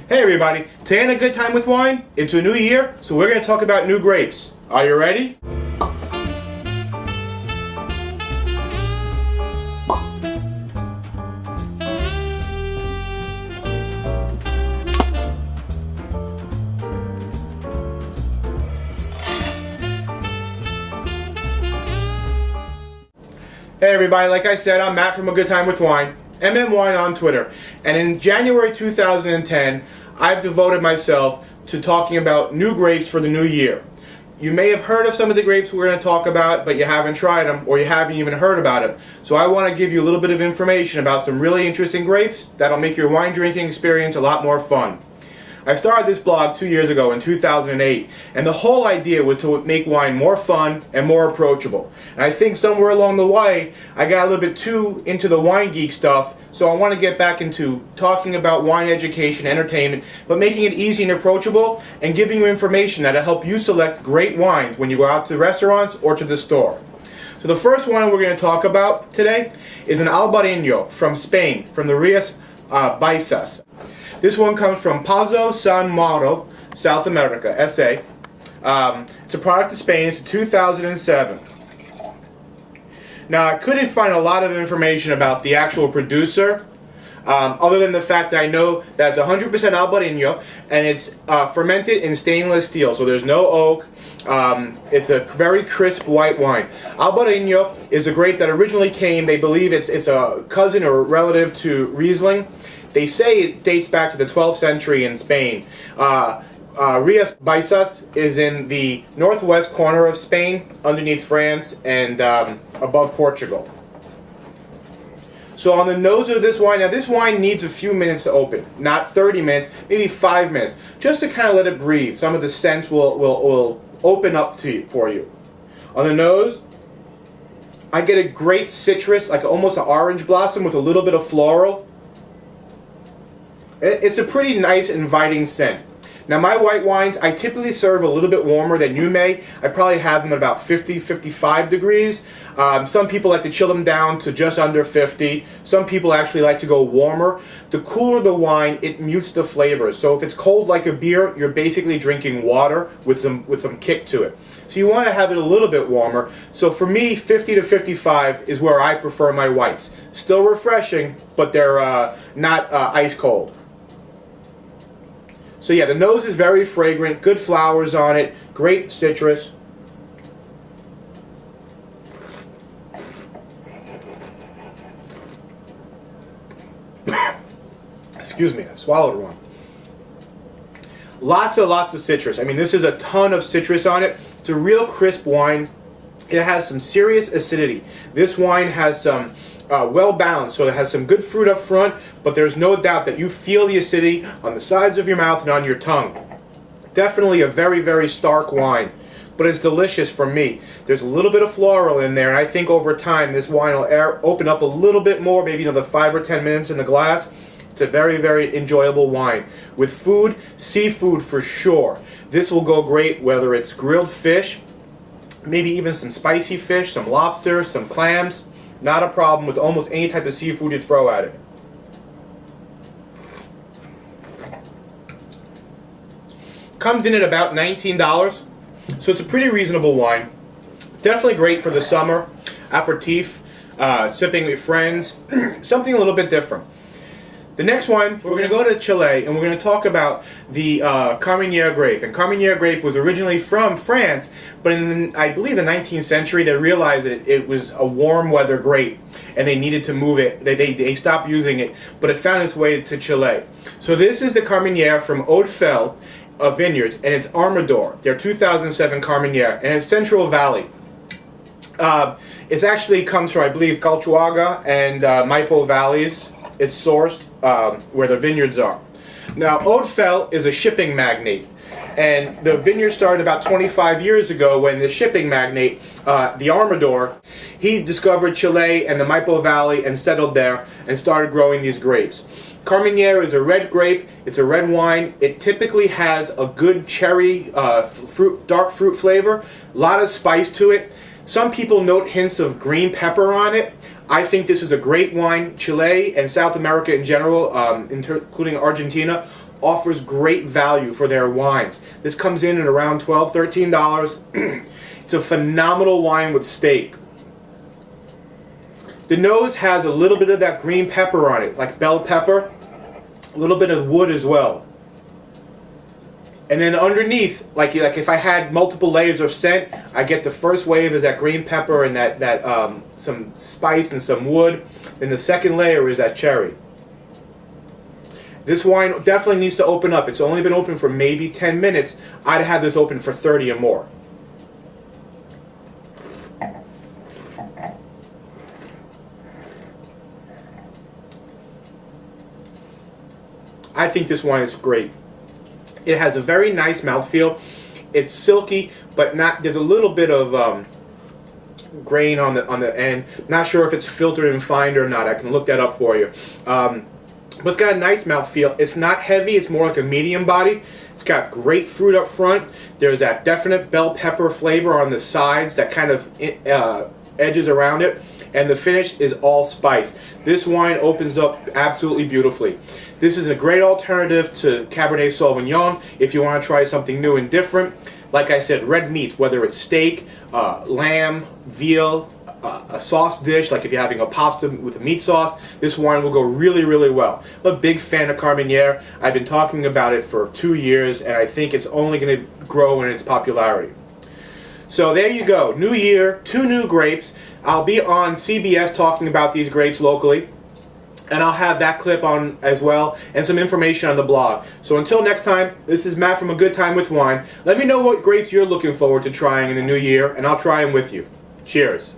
Hey everybody, today on A Good Time with Wine, it's a new year, so we're going to talk about new grapes. Are you ready? Hey everybody, like I said, I'm Matt from A Good Time with Wine, Wine on Twitter, and in January 2010, I've devoted myself to talking about new grapes for the new year. You may have heard of some of the grapes we're going to talk about, but you haven't tried them, or you haven't even heard about them. So I want to give you a little bit of information about some really interesting grapes that'll make your wine drinking experience a lot more fun. I started this blog 2 years ago in 2008, and the whole idea was to make wine more fun and more approachable. And I think somewhere along the way, I got a little bit too into the wine geek stuff, so I want to get back into talking about wine education, entertainment, but making it easy and approachable, and giving you information that'll help you select great wines when you go out to restaurants or to the store. So the first wine we're going to talk about today is an Albarino from Spain, from the Rías Baixas. This one comes from Pazo San Mauro, South America, SA. It's a product of Spain. It's 2007. Now, I couldn't find a lot of information about the actual producer, other than the fact that I know that it's 100% Albarino, and it's fermented in stainless steel, so there's no oak. It's a very crisp white wine. Albarino is a grape that originally came, they believe it's a cousin or relative to Riesling. They say it dates back to the 12th century in Spain. Rías Baixas is in the northwest corner of Spain, underneath France and above Portugal. So on the nose of this wine, now this wine needs a few minutes to open, not 30 minutes, maybe 5 minutes, just to kind of let it breathe. Some of the scents will open up for you. On the nose, I get a great citrus, like almost an orange blossom with a little bit of floral. It's a pretty nice, inviting scent. Now my white wines, I typically serve a little bit warmer than you may. I probably have them at about 50, 55 degrees. Some people like to chill them down to just under 50. Some people actually like to go warmer. The cooler the wine, it mutes the flavors. So if it's cold like a beer, you're basically drinking water with some kick to it. So you want to have it a little bit warmer. So for me, 50 to 55 is where I prefer my whites. Still refreshing, but they're not ice cold. So yeah, the nose is very fragrant, good flowers on it, great citrus. Excuse me, I swallowed wrong. Lots of citrus. I mean, this is a ton of citrus on it. It's a real crisp wine. It has some serious acidity. This wine has some well balanced, so it has some good fruit up front, but there's no doubt that you feel the acidity on the sides of your mouth and on your tongue. Definitely a very, very stark wine, but it's delicious for me. There's a little bit of floral in there, and I think over time this wine will open up a little bit more, maybe another 5 or 10 minutes in the glass. It's a very, very enjoyable wine. With food, seafood for sure. This will go great whether it's grilled fish, maybe even some spicy fish, some lobster, some clams. Not a problem with almost any type of seafood you throw at it. Comes in at about $19, so it's a pretty reasonable wine. Definitely great for the summer, aperitif, sipping with friends, something a little bit different. The next one, we're going to go to Chile, and we're going to talk about the Carmenere grape. And Carmenere grape was originally from France, but in, I believe, the 19th century, they realized that it was a warm weather grape, and they needed to move it. They stopped using it, but it found its way to Chile. So this is the Carmenere from Hautefeuille Vineyards, and it's Armador. They're 2007 Carmenere, and it's Central Valley. It actually comes from, I believe, Calchuaga and Maipo valleys. It's sourced where the vineyards are. Now, Hautefeuille is a shipping magnate, and the vineyard started about 25 years ago when the shipping magnate, the Armador, he discovered Chile and the Maipo Valley and settled there and started growing these grapes. Carmenere is a red grape. It's a red wine. It typically has a good cherry, dark fruit flavor, a lot of spice to it. Some people note hints of green pepper on it. I think this is a great wine. Chile and South America in general, including Argentina, offers great value for their wines. This comes in at around $12, $13. It's a phenomenal wine with steak. The nose has a little bit of that green pepper on it, like bell pepper, a little bit of wood as well. And then underneath, like if I had multiple layers of scent, I get the first wave is that green pepper and that some spice and some wood. Then the second layer is that cherry. This wine definitely needs to open up. It's only been open for maybe 10 minutes. I'd have this open for 30 or more. I think this wine is great. It has a very nice mouthfeel. It's silky, but not. There's a little bit of grain on the end. Not sure if it's filtered and fined or not. I can look that up for you. But it's got a nice mouthfeel. It's not heavy. It's more like a medium body. It's got great fruit up front. There's that definite bell pepper flavor on the sides that kind of edges around it. And the finish is all spice. This wine opens up absolutely beautifully. This is a great alternative to Cabernet Sauvignon if you want to try something new and different. Like I said, red meats, whether it's steak, lamb, veal, a sauce dish, like if you're having a pasta with a meat sauce, this wine will go really, really well. I'm a big fan of Carmenere. I've been talking about it for 2 years, and I think it's only going to grow in its popularity. So there you go. New year, 2 new grapes. I'll be on CBS talking about these grapes locally, and I'll have that clip on as well and some information on the blog. So until next time, this is Matt from A Good Time with Wine. Let me know what grapes you're looking forward to trying in the new year, and I'll try them with you. Cheers.